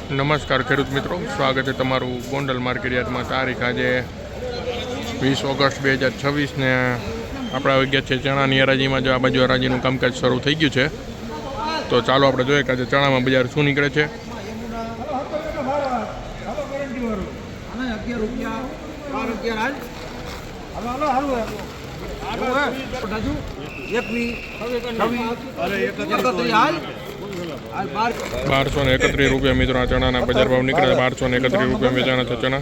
નમસ્કાર ખેડૂત મિત્રો, સ્વાગત છે તમારું ગોંડલ માર્કેટ યાર્ડમાં. તારીખ આજે 20 ઓગસ્ટ 2026 ને આપણે આવી ગયા છે ચણાની હરાજીમાં. જો આ બાજુ હરાજીનું કામકાજ શરૂ થઈ ગયું છે, તો ચાલો આપણે જોઈએ કે આજે ચણામાં બજાર શું નીકળે છે. ₹1231 મિત્રો આ ચણાના બજાર ભાવ નીકળે. ₹1231 વેચાણા છે ચણા.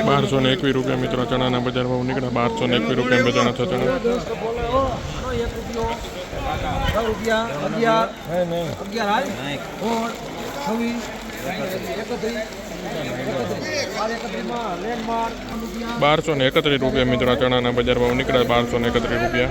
₹1221 મિત્રો ચણાના બજાર ભાવ નીકળે. ₹1221 વેચાણા છે ચણા. ₹1231 મિત્રો ચણાના બજાર ભાવ નીકળે. ₹1231.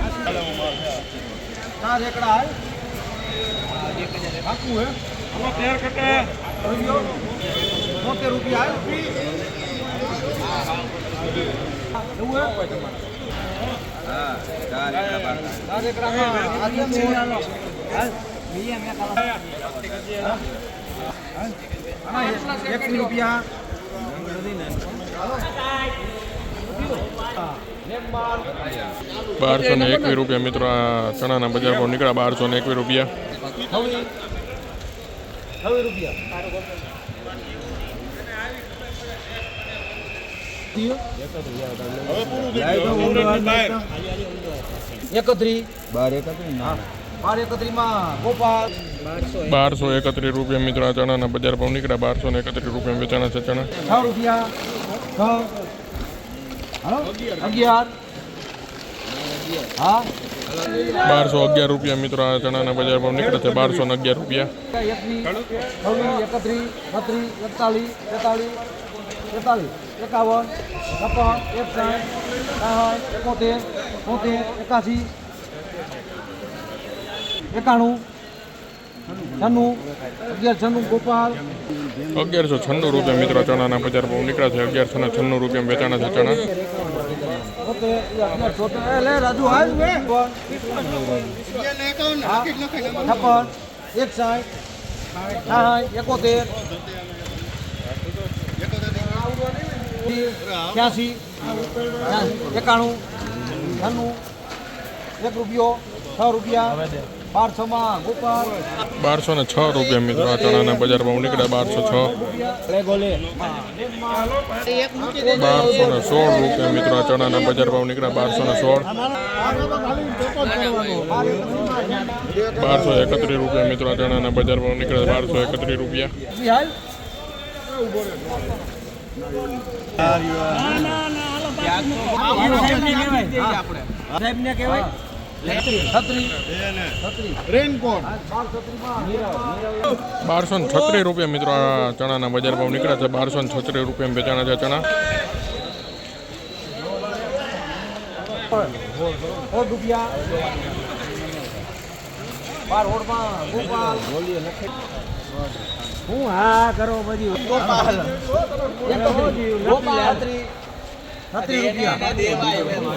₹1221 મિત્રો આ ચણાના બજાર ભાવ નીકળ્યા. ₹1221. ₹1231 મિત્રો આ ચણાના બજાર ભાવ નીકળ્યા. ₹1231 વેચાણા છે ચણા. ₹1211 મિત્રો આ ચણાના બજાર ભાવ નીકળે છે. ₹1211. ₹1196 મિત્રો ચણાના બજાર ભાવ નીકળ્યા છે. ₹1196 વેચાણા છે ચણા. ₹1206 મિત્રો આ ચણાના બજાર ભાવ નીકળ્યા. ₹1216 મિત્રો આ ચણાના બજાર ભાવ નીકળ્યા. ₹1231 મિત્રો આ ચણાના બજાર ભાવ નીકળ્યા. ₹1236 મિત્રો આ ચણાના બજાર ભાવ નીકળ્યા છે. ₹1236 વેચાણા છે ચણા. હું હા કરો બધી ₹30